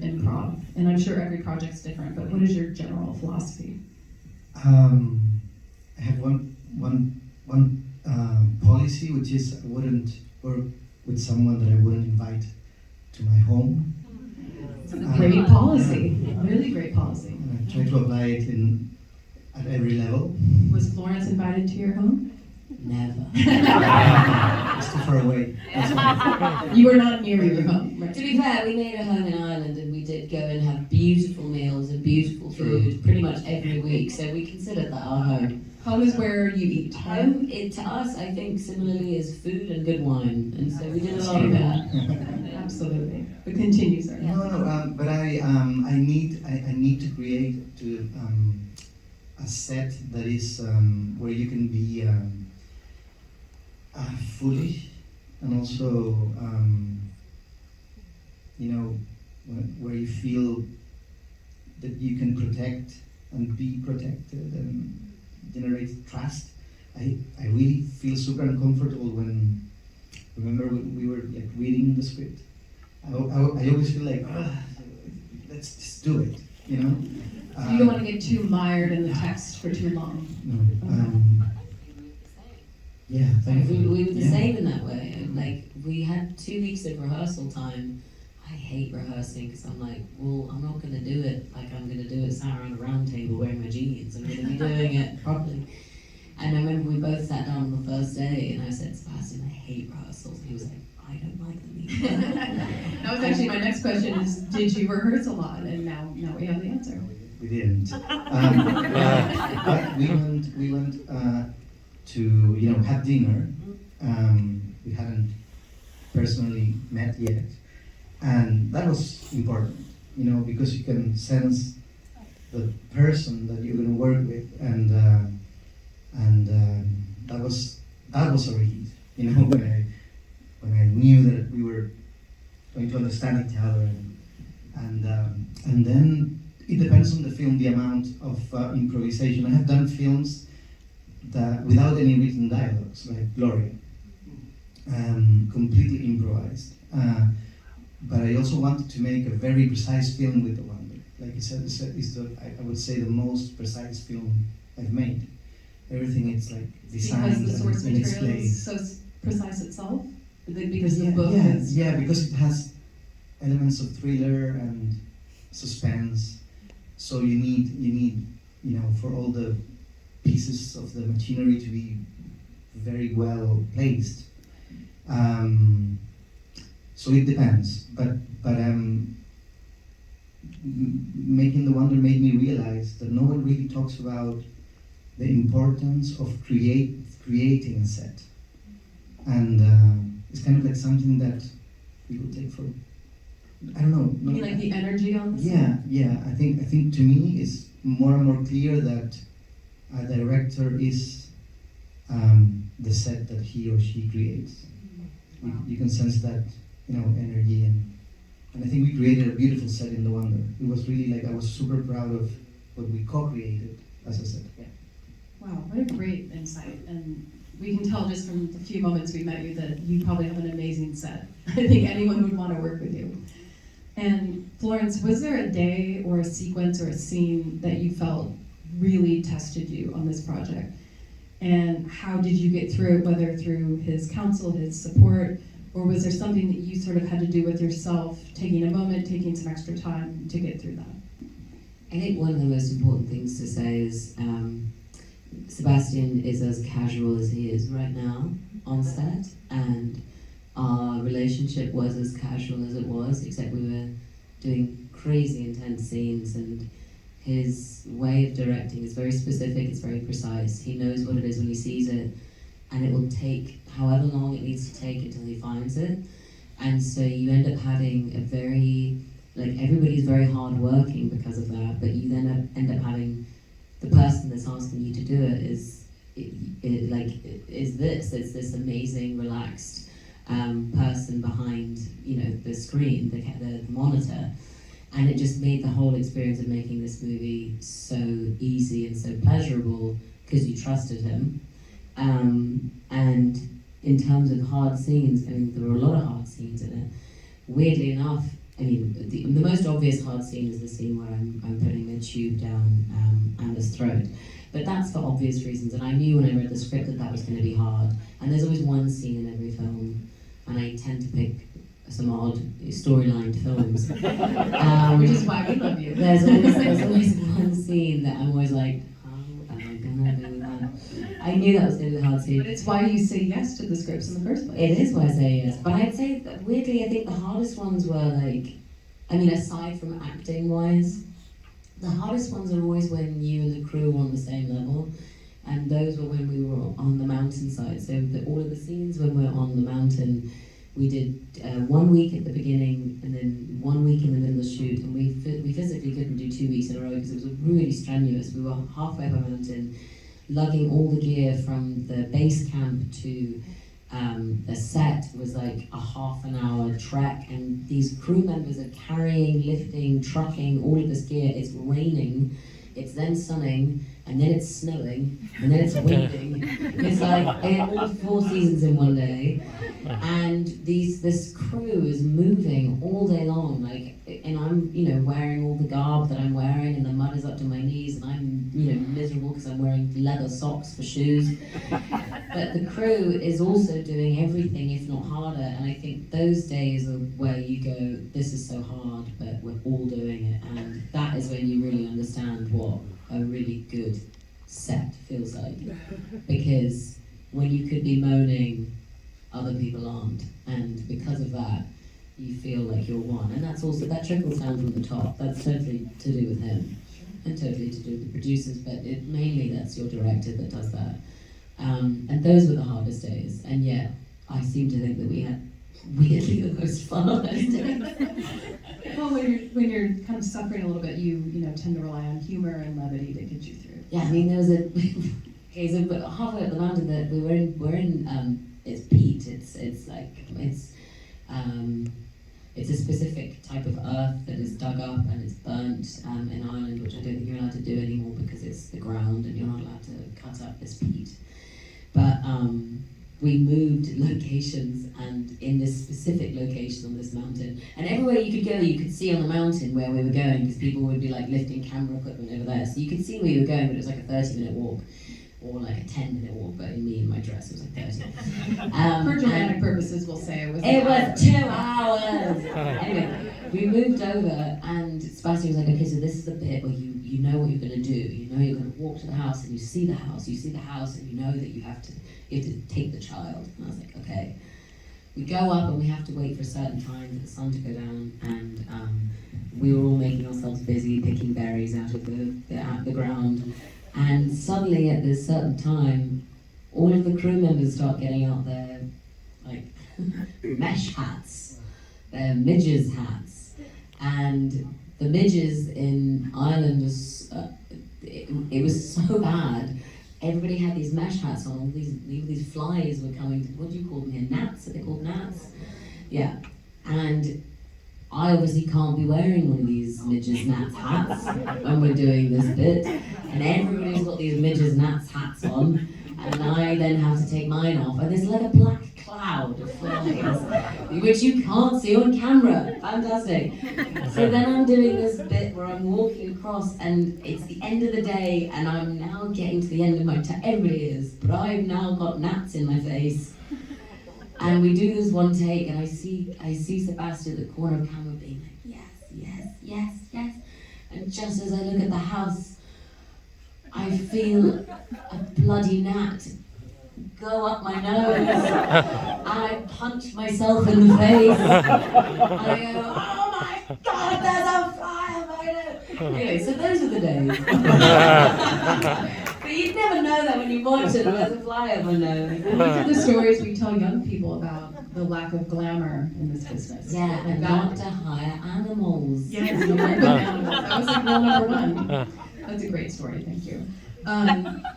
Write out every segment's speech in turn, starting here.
improv? And I'm sure every project's different, but what is your general philosophy? I have one policy, which is I wouldn't work with someone that I wouldn't invite to my home. It's a great policy, really great policy. And I try to apply it at every level. Was Florence invited to your home? Never. It's too far away. You were not near your home, right? To be fair, we made a home in Ireland and we did go and have beautiful meals and beautiful food pretty much every week, so we considered that our home. Home is where you eat. Home, to us, I think, similarly is food and good wine, and so we did a lot of that. Absolutely. But continue, sir. But I need to create a set that is where you can be foolish and also where you feel that you can protect and be protected and generate trust. I really feel super uncomfortable when we were like reading the script. I always feel like, let's just do it, you know? So you don't want to get too mired in the text for too long. No. Yeah, thankfully. We were the same in that way. Like, we had 2 weeks of rehearsal time. I hate rehearsing because I'm like, well, I'm not going to do it like I'm going to do it sat around a round table wearing my jeans. I'm going to be doing it properly. And I remember we both sat down on the first day and I said, Sebastian, I hate rehearsals. And he was like, I don't like them either. That was actually my next question is, did you rehearse a lot? And now we have the answer. We didn't. But we went to have dinner. We hadn't personally met yet, and that was important, because you can sense the person that you're going to work with, and that was a relief. When I knew that we were going to understand each other, and then it depends on the film, the amount of improvisation. I have done films that without any written dialogues, like Gloria, completely improvised. But I also wanted to make a very precise film with TheWonder. Like I said, I would say the most precise film I've made. Everything is like designed because the source and material explained. is so precise itself. Because the book is because it has elements of thriller and suspense. So you need for all the pieces of the machinery to be very well placed. So it depends, but making TheWonder made me realize that no one really talks about the importance of creating a set, and it's kind of like something that people take for, I don't know. You mean like the energy on the set? Yeah. I think to me it's more and more clear that a director is the set that he or she creates. You can sense that, energy, and I think we created a beautiful set in TheWonder. It was really like, I was super proud of what we co-created, as I said. Yeah. Wow, what a great insight. And we can tell just from the few moments we met you that you probably have an amazing set. I think anyone would want to work with you. And Florence, was there a day or a sequence or a scene that you felt really tested you on this project? And how did you get through it, whether through his counsel, his support, or was there something that you sort of had to do with yourself, taking a moment, taking some extra time to get through that? I think one of the most important things to say is Sebastian is as casual as he is right now on set, and our relationship was as casual as it was, except we were doing crazy intense scenes, and his way of directing is very specific, it's very precise. He knows what it is when he sees it, and it will take however long it needs to take until he finds it. And so you end up having a very, everybody's very hard-working because of that, but you then end up having the person that's asking you to do it is this amazing, relaxed person behind, the screen, the monitor. And it just made the whole experience of making this movie so easy and so pleasurable because you trusted him. And in terms of hard scenes, there were a lot of hard scenes in it. Weirdly enough, I mean, the most obvious hard scene is the scene where I'm putting the tube down Amber's throat. But that's for obvious reasons, and I knew when I read the script that that was going to be hard. And there's always one scene in every film, and I tend to pick some odd storyline films. Which is why we love you. There's always one scene that I'm always like, how am I going to do that? I knew that was going to be the hard scene. But it's why you say yes to the scripts in the first place. It is why I say yes. But I'd say that weirdly, I think the hardest ones were like, I mean, aside from acting wise, the hardest ones are always when you and the crew were on the same level. And those were when we were on the mountainside. So all of the scenes when we're on the mountain, we did 1 week at the beginning and then 1 week in the middle of the shoot. And we physically couldn't do 2 weeks in a row because it was really strenuous. We were halfway up a mountain, lugging all the gear from the base camp to the set was like a half an hour trek, and these crew members are carrying, lifting, trucking all of this gear. It's raining, it's then sunning, and then it's snowing, and then it's winding. It's like all 4 seasons in one day, and this crew is moving all day long, like, and I'm wearing all the garb that I'm wearing, and the mud is up to my knees, and I'm miserable because I'm wearing leather socks for shoes. But the crew is also doing everything, if not harder, and I think those days are where you go, this is so hard, but we're all doing it, and that is when you really understand what a really good set feels like. Because when you could be moaning, other people aren't, and because of that, you feel like you're one. And that's also, that trickles down from the top. That's totally to do with him, and totally to do with the producers, but mainly that's your director that does that. And those were the hardest days, and yet I seem to think that we had weirdly the most fun on those days. Well, when you're kind of suffering a little bit, you tend to rely on humor and levity to get you through. Yeah, I mean there was okay, so but halfway up the mountain that we're in it's peat. It's a specific type of earth that is dug up and it's burnt in Ireland, which I don't think you're allowed to do anymore because it's the ground and you're not allowed to cut up this peat. But we moved locations, and in this specific location on this mountain, and everywhere you could go, you could see on the mountain where we were going, because people would be like lifting camera equipment over there, so you could see where you were going, but it was like a 30-minute walk, or like a 10-minute walk, but in me and my dress, it was like 30. For dramatic purposes, we'll say it was 2 hours! Anyway, we moved over, and Sebastian was like, okay, so this is the bit where you know what you're going to do. You know you're going to walk to the house, and you see the house, and you know that you have to take the child. And I was like, okay. We go up, and we have to wait for a certain time for the sun to go down, and we were all making ourselves busy picking berries out of the ground. And suddenly, at this certain time, all of the crew members start getting out their like mesh hats, their midges hats, and the midges in Ireland was it was so bad. Everybody had these mesh hats on. All these flies were coming. What do you call them here? Gnats? Are they called gnats? Yeah, and I obviously can't be wearing one of these midges gnats hats when we're doing this bit, and everybody's got these midges gnats hats on, and I then have to take mine off, and there's like a black cloud of flies, which you can't see on camera. Fantastic. So then I'm doing this bit where I'm walking across, and it's the end of the day, and I'm now getting to the end of my everybody is, but I've now got gnats in my face. And we do this one take, and I see Sebastian at the corner of the camera being like, yes. And just as I look at the house, I feel a bloody gnat go up my nose, and I punch myself in the face. And I go, oh my God, there's a fly on my nose. Anyway, so those are the days. But you'd never know that when you watch it, there's a fly on my nose. These are the stories we tell young people about the lack of glamour in this business. Yeah, and not to hire animals. Yes, you work with animals. That was like rule number 1. That's a great story, thank you.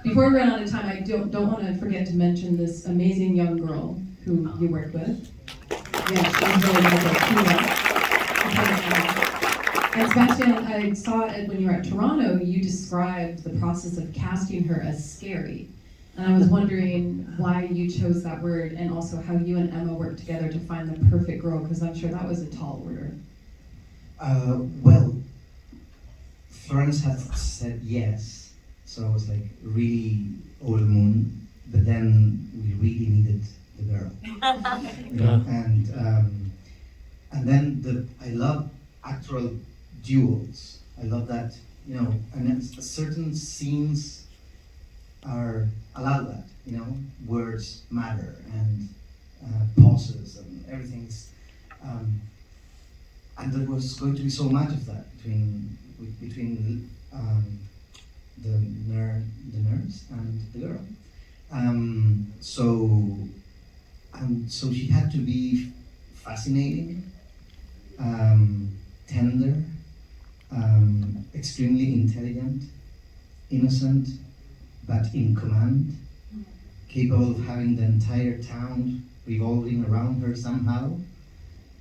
Before we run out of time, I don't want to forget to mention this amazing young girl who you worked with. Yeah, she's really wonderful. And Sebastian, I saw it when you were at Toronto, you described the process of casting her as scary. And I was wondering why you chose that word, and also how you and Emma worked together to find the perfect girl, because I'm sure that was a tall order. Well, Florence had said yes, so I was like really over the moon. But then we really needed the girl, you know? And then I love actoral duels. I love that, you know, and certain scenes are allow that, you know, words matter and pauses and everything is, and there was going to be so much of that between the nurse and the girl. So she had to be fascinating, tender, extremely intelligent, innocent, but in command, capable of having the entire town revolving around her somehow.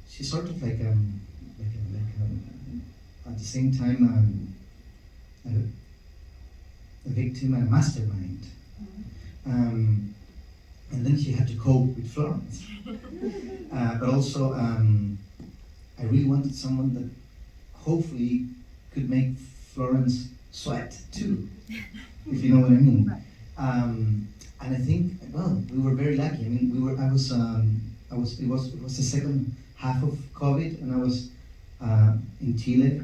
She's sort of like at the same time a victim and a mastermind. And then she had to cope with Florence. But also, I really wanted someone that hopefully could make Florence sweat too, if you know what I mean. And I think, well, we were very lucky. I mean, it was the second half of COVID, and I was in Chile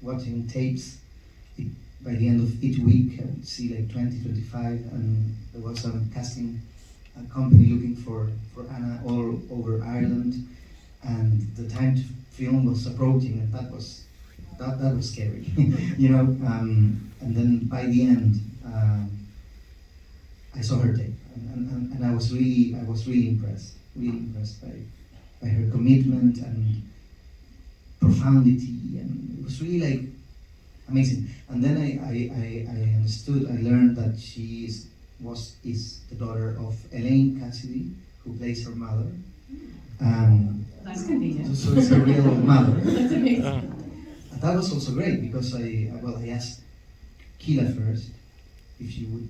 watching tapes. By the end of each week, I would see like 20, 25, and there was a casting company looking for Anna all over Ireland, and the time to film was approaching, and that was scary, you know. And then by the end, I saw her tape, and I was really impressed by her commitment and profundity, and it was really like amazing. And then I understood, I learned that she is the daughter of Elaine Cassidy, who plays her mother. That's convenient. So it's a real mother. That's amazing. And that was also great because I asked Kila first if she would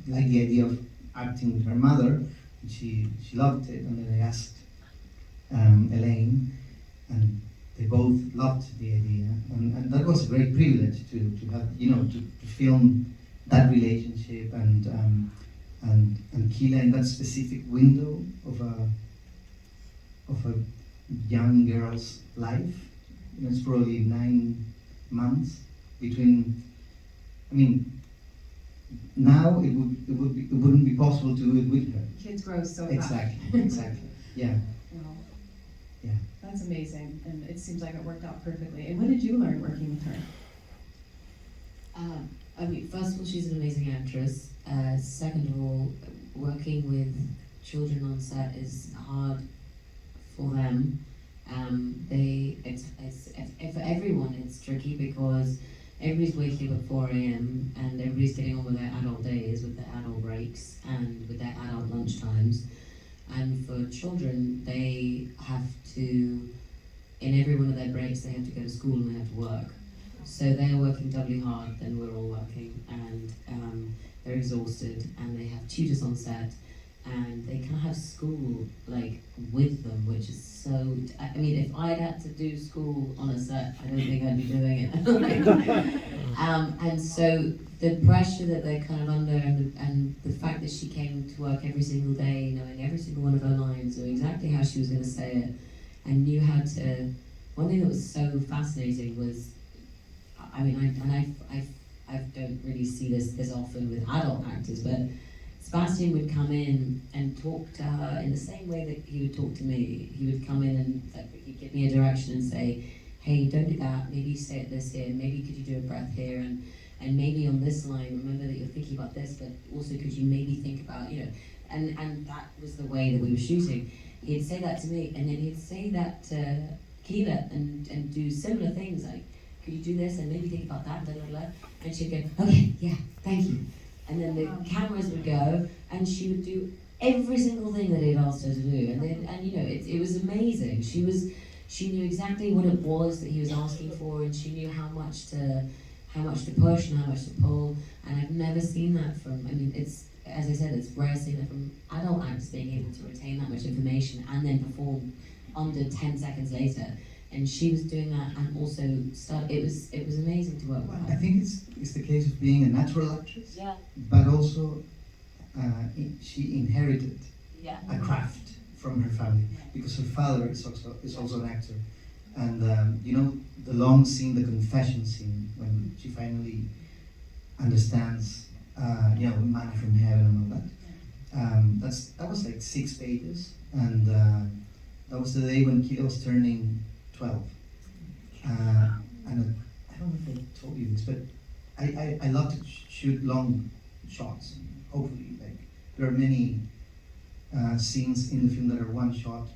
like the idea of acting with her mother, and she loved it. And then I asked Elaine, and they both loved the idea, and that was a great privilege to have, you know, to film that relationship and Kila in that specific window of a young girl's life. You know, it's probably 9 months between. I mean, now it wouldn't be possible to do it with her. Kids grow so fast. Exactly. Yeah. Wow. Yeah. That's amazing, and it seems like it worked out perfectly. And what did you learn working with her? I mean, first of all, she's an amazing actress. Second of all, working with children on set is hard for them. For everyone, it's tricky because everybody's waking up at 4 a.m. and everybody's getting on with their adult days, with their adult breaks, and with their adult lunch times. And for children, they have to, in every one of their breaks, they have to go to school and they have to work. So they're working doubly hard than we're all working, and they're exhausted, and they have tutors on set, and they can't have school like with them, which is so. I mean, if I'd had to do school on a set, I don't think I'd be doing it. And so the pressure that they're kind of under, and the fact that she came to work every single day, knowing every single one of her lines, knew exactly how she was going to say it, and knew how to. One thing that was so fascinating was, I mean, I don't really see this often with adult actors, but Sebastian would come in and talk to her in the same way that he would talk to me. He would come in and he'd give me a direction and say, hey, don't do that, maybe say it this here, maybe could you do a breath here, and maybe on this line, remember that you're thinking about this, but also could you maybe think about, you know, and that was the way that we were shooting. He'd say that to me, and then he'd say that to Kila and do similar things, like, could you do this, and maybe think about that, blah, blah, blah. And she'd go, okay, yeah, thank you. And then the cameras would go, and she would do every single thing that he'd asked her to do. And you know, it was amazing. She knew exactly what it was that he was asking for, and she knew how much to push and how much to pull. And I've never seen that from. I mean, it's, as I said, it's rare seeing that from adult actors being able to retain that much information and then perform under 10 seconds later. and she was doing that, and also it was amazing to work with I her. think it's the case of being a natural actress, Yeah, but also she inherited yeah. a craft from her family because her father is also an actor, and you know the long scene, the confession scene, when she finally understands, you know, man from heaven and all that. That was like 6 pages, and that was the day when Kira was turning 12. And I don't know if I told you this, but I love to shoot long shots. Hopefully, like there are many scenes in the film that are one shot.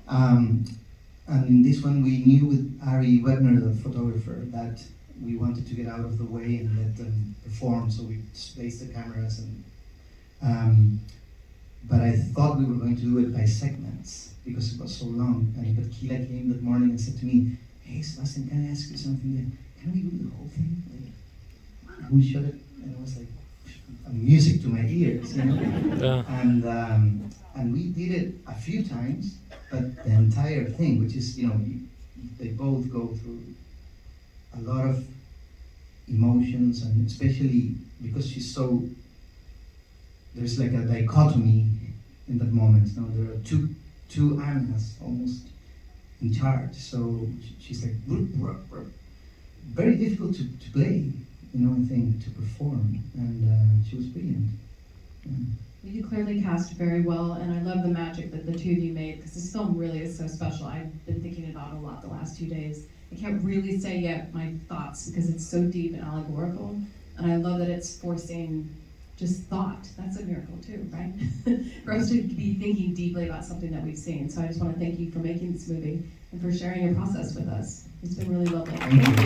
And in this one, we knew with Ari Webner, the photographer, that we wanted to get out of the way and let them perform. So we spaced the cameras, and but I thought we were going to do it by segments because it was so long. But Kila came that morning and said to me, "Hey, Sebastian, can I ask you something? Can we do the whole thing?" Like, we shot it, and it was like music to my ears, you know. Yeah. And we did it a few times, but the entire thing, which is, you know, they both go through a lot of emotions, and especially because she's so, there's like a dichotomy in that moment. You know, there are two Annas almost in charge. So she's like very difficult to play, you know, I think, to perform, and she was brilliant. Yeah. Well, you clearly cast very well, and I love the magic that the two of you made, because this film really is so special. I've been thinking about it a lot the last 2 days. I can't really say yet my thoughts, because it's so deep and allegorical, and I love that it's forcing just thought. That's a miracle too, right? For us to be thinking deeply about something that we've seen. So I just want to thank you for making this movie and for sharing your process with us. It's been really lovely. Thank you.